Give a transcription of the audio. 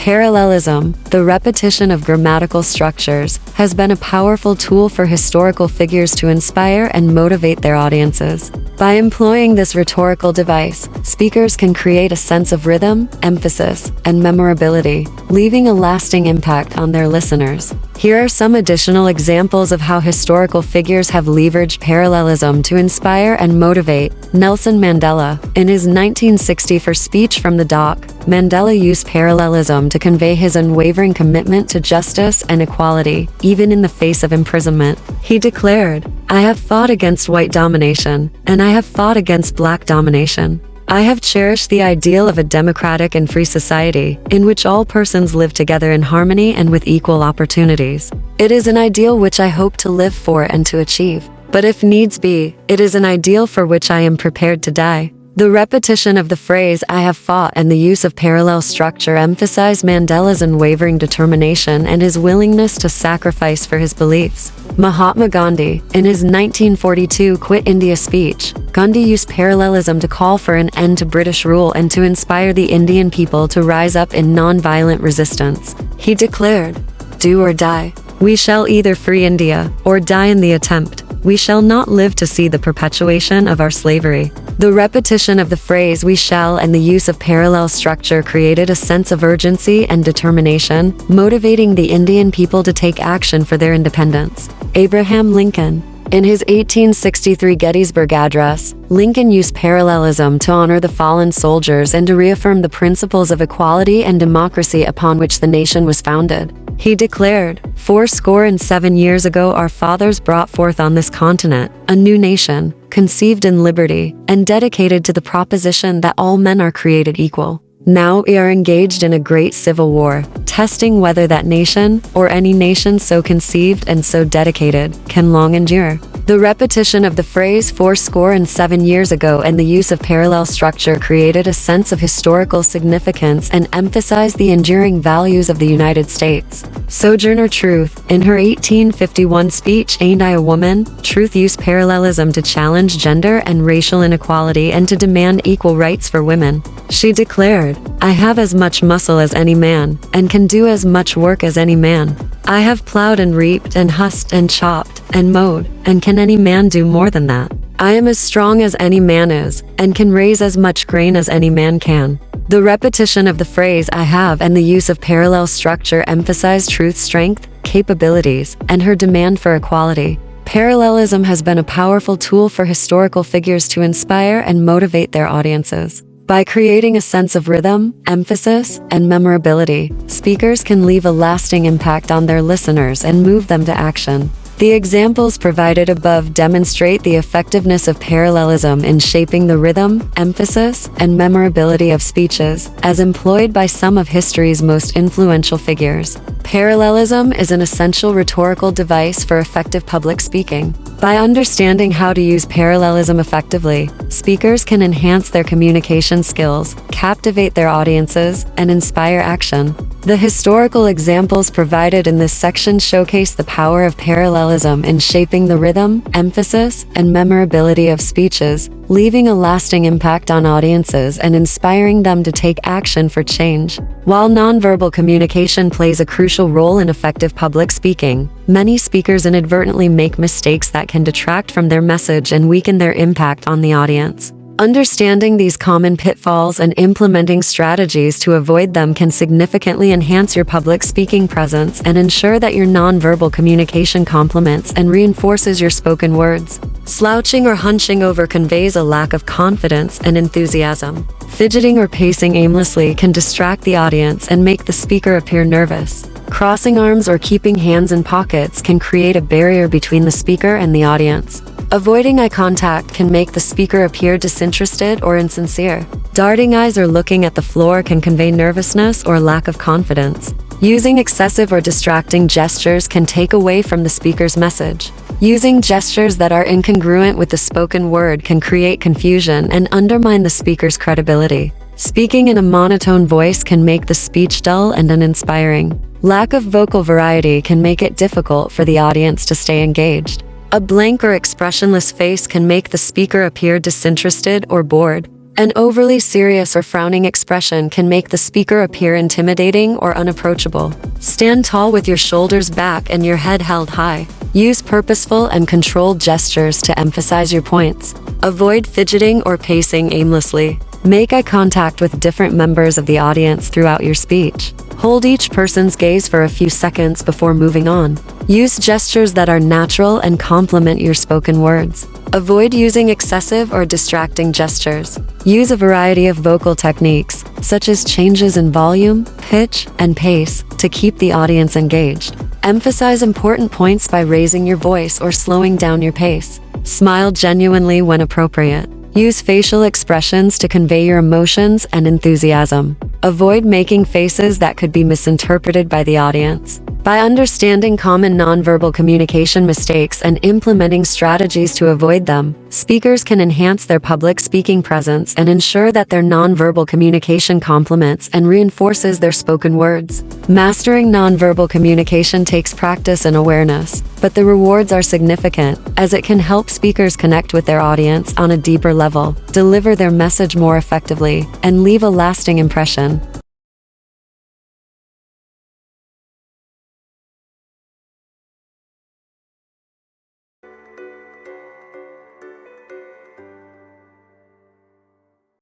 Parallelism, the repetition of grammatical structures, has been a powerful tool for historical figures to inspire and motivate their audiences. By employing this rhetorical device, speakers can create a sense of rhythm, emphasis, and memorability, leaving a lasting impact on their listeners. Here are some additional examples of how historical figures have leveraged parallelism to inspire and motivate. Nelson Mandela. In his 1964 speech from the dock, Mandela used parallelism to convey his unwavering commitment to justice and equality, even in the face of imprisonment. He declared, "I have fought against white domination, and I have fought against black domination. I have cherished the ideal of a democratic and free society, in which all persons live together in harmony and with equal opportunities. It is an ideal which I hope to live for and to achieve. But if needs be, it is an ideal for which I am prepared to die." The repetition of the phrase "I have fought" and the use of parallel structure emphasize Mandela's unwavering determination and his willingness to sacrifice for his beliefs. Mahatma Gandhi. In his 1942 Quit India speech, Gandhi used parallelism to call for an end to British rule and to inspire the Indian people to rise up in non-violent resistance. He declared, "Do or die. We shall either free India, or die in the attempt. We shall not live to see the perpetuation of our slavery." The repetition of the phrase "we shall" and the use of parallel structure created a sense of urgency and determination, motivating the Indian people to take action for their independence. Abraham Lincoln. In his 1863 Gettysburg Address, Lincoln used parallelism to honor the fallen soldiers and to reaffirm the principles of equality and democracy upon which the nation was founded. He declared, "407 years ago our fathers brought forth on this continent a new nation, conceived in liberty, and dedicated to the proposition that all men are created equal. Now we are engaged in a great civil war, testing whether that nation, or any nation so conceived and so dedicated, can long endure." The repetition of the phrase "407 years ago" and the use of parallel structure created a sense of historical significance and emphasized the enduring values of the United States. Sojourner Truth. In her 1851 speech Ain't I a Woman?, Truth used parallelism to challenge gender and racial inequality and to demand equal rights for women. She declared, "I have as much muscle as any man, and can do as much work as any man. I have plowed and reaped and husked and chopped and mowed, and can any man do more than that? I am as strong as any man is, and can raise as much grain as any man can." The repetition of the phrase "I have" and the use of parallel structure emphasized Truth's strength, capabilities, and her demand for equality. Parallelism has been a powerful tool for historical figures to inspire and motivate their audiences. By creating a sense of rhythm, emphasis, and memorability, speakers can leave a lasting impact on their listeners and move them to action. The examples provided above demonstrate the effectiveness of parallelism in shaping the rhythm, emphasis, and memorability of speeches, as employed by some of history's most influential figures. Parallelism is an essential rhetorical device for effective public speaking. By understanding how to use parallelism effectively, speakers can enhance their communication skills, captivate their audiences, and inspire action. The historical examples provided in this section showcase the power of parallelism in shaping the rhythm, emphasis, and memorability of speeches, leaving a lasting impact on audiences and inspiring them to take action for change. While nonverbal communication plays a crucial role in effective public speaking, many speakers inadvertently make mistakes that can detract from their message and weaken their impact on the audience. Understanding these common pitfalls and implementing strategies to avoid them can significantly enhance your public speaking presence and ensure that your nonverbal communication complements and reinforces your spoken words. Slouching or hunching over conveys a lack of confidence and enthusiasm. Fidgeting or pacing aimlessly can distract the audience and make the speaker appear nervous. Crossing arms or keeping hands in pockets can create a barrier between the speaker and the audience. Avoiding eye contact can make the speaker appear disinterested or insincere. Darting eyes or looking at the floor can convey nervousness or lack of confidence. Using excessive or distracting gestures can take away from the speaker's message. Using gestures that are incongruent with the spoken word can create confusion and undermine the speaker's credibility. Speaking in a monotone voice can make the speech dull and uninspiring. Lack of vocal variety can make it difficult for the audience to stay engaged. A blank or expressionless face can make the speaker appear disinterested or bored. An overly serious or frowning expression can make the speaker appear intimidating or unapproachable. Stand tall with your shoulders back and your head held high. Use purposeful and controlled gestures to emphasize your points. Avoid fidgeting or pacing aimlessly. Make eye contact with different members of the audience throughout your speech. Hold each person's gaze for a few seconds before moving on. Use gestures that are natural and complement your spoken words. Avoid using excessive or distracting gestures. Use a variety of vocal techniques, such as changes in volume, pitch, and pace, to keep the audience engaged. Emphasize important points by raising your voice or slowing down your pace. Smile genuinely when appropriate. Use facial expressions to convey your emotions and enthusiasm. Avoid making faces that could be misinterpreted by the audience. By understanding common nonverbal communication mistakes and implementing strategies to avoid them, speakers can enhance their public speaking presence and ensure that their nonverbal communication complements and reinforces their spoken words. Mastering nonverbal communication takes practice and awareness, but the rewards are significant, as it can help speakers connect with their audience on a deeper level, deliver their message more effectively, and leave a lasting impression.